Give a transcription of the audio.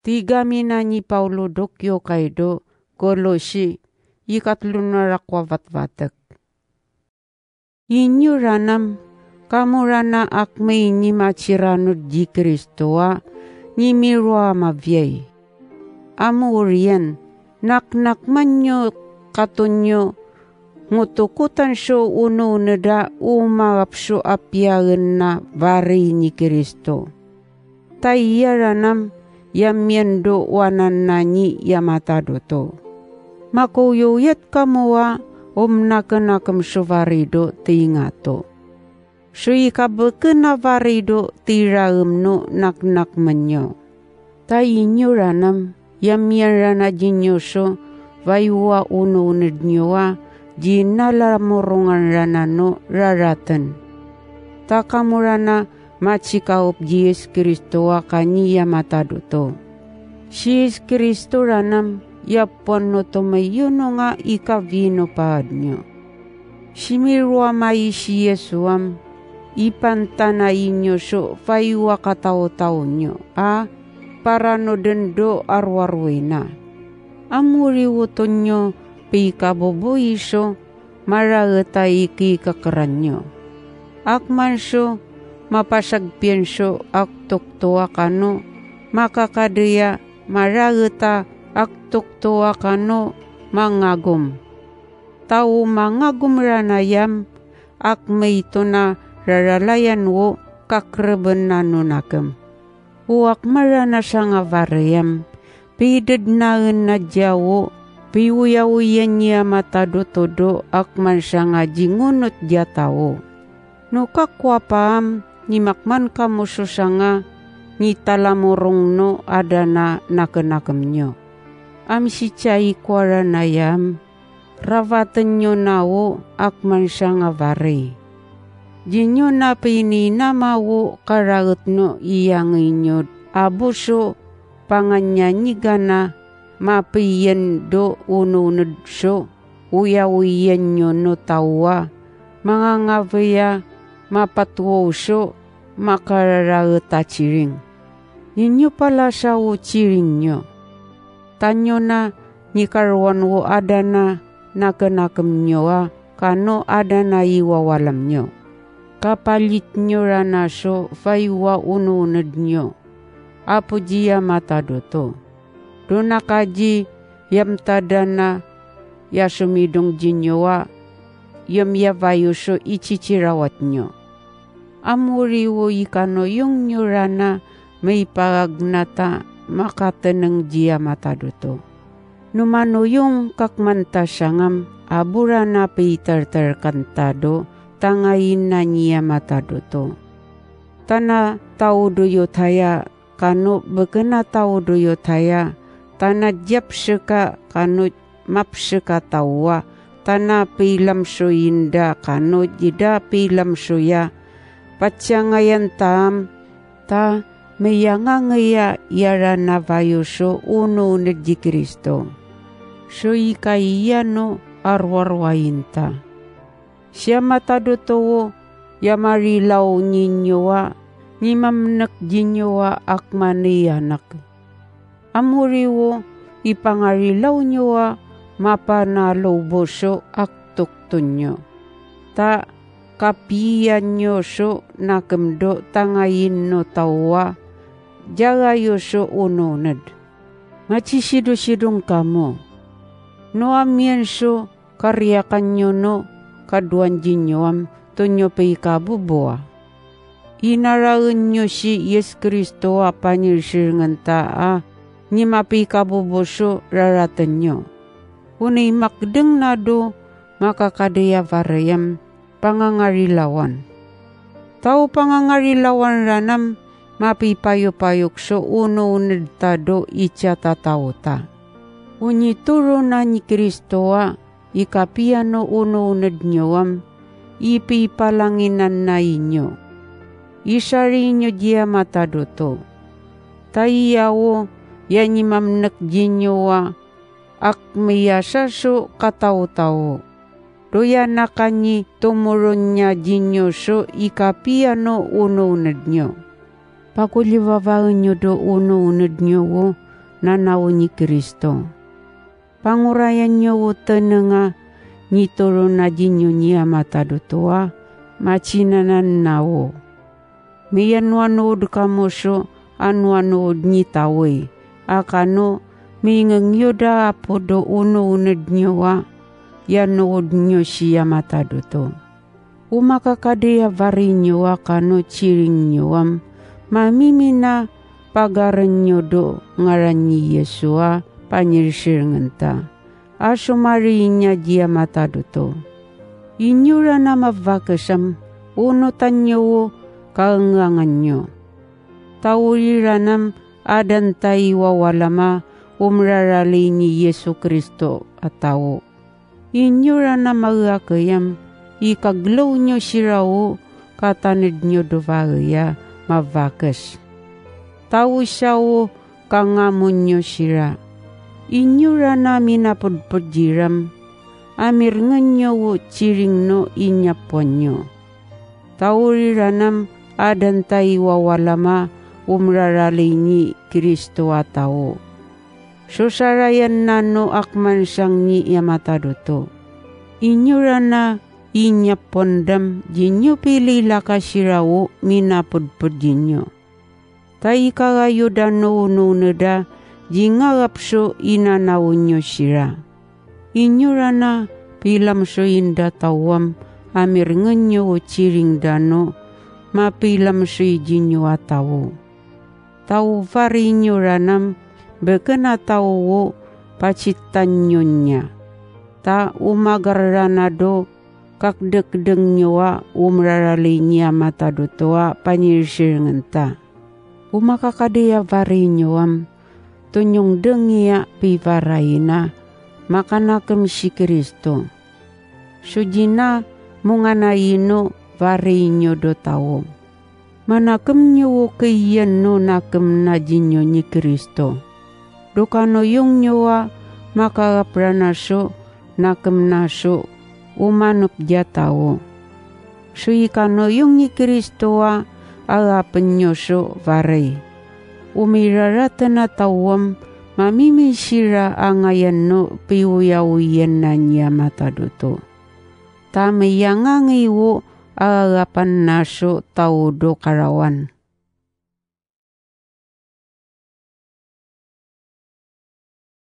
Tiga minanyi Paulo dokyo kaido Kolosi ikatlunarakwawat-watak. Inyo ranam kamurana akme ni machiranod di Kristoa ni mirwa mavyay. Amurian naknak manyo katonyo ngutukutan syo uno neda umawapsyo apyagen na vari ni Kristo. Taiyaranam yamiendo wanan nanyi yamatado to. Makuyuyet kamuwa nakam syo varido tingato. Syo ikabeken na varido tiraemno naknak menyo. Tainyo ranam yamian rana jinyo syo vayuwa uno nednyowa jinala morongan ranano raratan. Takamurana machikaup Yesus Kristo kanyi yamatado to. Si Yesus Kristo ranam yapon no tomayuno nga ikavino paadnyo. Simirwa mai si Yesuam ipantana inyo so fayuwa katao-tao nyo para no dendo arwarwena. Amuri wuton nyo pikabobo iso maragata iki kakaranyo. Akman so mapasagpian so aktoktoa kano makakadaya maragata aktoktoa kano mangagom. Tao mangagom ranayam akme ito na raralayan wo kakreben nanunakam. Uak marana siya nga varayam pidad naen na jawo piuyawiyan niya matado-todo akman siya nga jingunot dia tao. No kakwapaam ni makman kamuso siya nga ni talamorong no adana nakenakam nyo. Am si chay kwaranayam ravatan nyo nawo akman siya nga vare. Jinyo na pininamawo karaget no iyang inyo abuso panganyanyigana mapiyen do ununod so uyawiyan nyo no tawa mga ngavaya mapatwo so makararaget achiring. Ninyo pala sa uchiring nyo. Tanyo na nikarwan wo adana nakenakam nyo kano adana iwawalam nyo. Kapalit nyo rana so faywa ununod nyo. Apo jiya matado to. Dona kaji yam tadana ya sumidong jinyowa yam yavayo so ichichirawat nyo. Amuri wo ikano yung nyo rana may pagnata makatanang jiya matado to. Numano yung kakmanta siyangam abura na pitartar kantado tangayin na niya matado to. Tana tao doyo taya kano begena tao doyo taya tana jap syaka kano map syaka tawa tana pilam soyinda kano jida pilam soya patsangayan tam ta mayanga ngaya yara na vayuso uno di Kristo. So ikaiya no arwarwayinta. Siya matado to yamarilaw ninyowa ni mamnak jinyowa akmaniyanak. Amuriwo ipangarilaw nyowa mapanalobo so aktuktun nyo. Ta kapiyan nyo so nakemdo tangayin no tawa jagayo so unonad. Macisido-sidong kamo. No amyan so karyakan nyo no kaduan jinyoam tunyo pay kabubuwa. Inaraun nyo si Yes Kristo apanyirsiringan taa ni mapi kabubuso raratan nyo. Unay makdeng nado makakadaya varayam pangangarilawan. Tao pangangarilawan ranam mapipayo-payok so uno-unad tado itya tatawta. Unyituro na ni Kristo ikapiano uno-unad nyowam ipipalanginan na inyo. Isari nyo dia matado to. Taiyawo yanimamnak jinyowa akmiyasa so kataw-taw. Doya na kanyi tumuron niya jinyo so ikapiano uno-unad nyo. Pakuliwawain nyo do uno-unad nyo nanaw ni Kristo. Pangurayan nyo tenenga nitoro na jinyo niya matadutua, machinanan nao. Miyanwanood kamoso anwanood nitawe, akano mingengyoda apodo uno-uned nyowa, yanood nyo siya mataduto. Umakakadeya vari nyowa kano ciring nyowam, mamimina pagaran nyo do ngaran ni Yesua panyirsir ngenta. Aso marinya dia mataduto. Inyura na mavakasam, unutan nyo kaengangan nyo. Tauriranam adantai wawalama umrarali ni Yesu Kristo atawo. Inyura na magakayam, ikaglaw nyo sirawo, katanid nyo dovaya mavakas. Tawo siyawo kangamon nyo sira. Inyura na minapudpujiram, amir nganyo wo ciring no inyapon nyo. Tauriranam adantai wawalama umrarali ni Kristo atawo. Susarayan nano akman sang ni yamataduto. Inyura na inyapondam jinyo pili lakasirawo minapudpud jinyo. Tai kagayo dano nuneda jingagapso inanawunyo sira. Inyura na pilam so inda tawam amir nganyo o ciring dano mapilam so jinyo atawo. Tau vari inyuranam bekena tawo pacitan nyonya. Ta umagarranado kakdekdeng nyowa umrarali niya matadutoa panyirsir ngenta. Umakakadeya vari nyowam tunyong dengia pivarayina makanakem si Kristo. Sujina munganayino vari nyo do tawo. Manakem nyowo keiyan no nakem na jinyo ni Kristo. Dokano yung nyowa makagapranaso nakem naso umanup jatawo. Suikano yung ni Kristo wa agapen nyoso varay. Umirarata na tawam mamimisira angayan no piuyawiyan na niya mataduto. Tamiyangangiwo agapan naso tawdo karawan.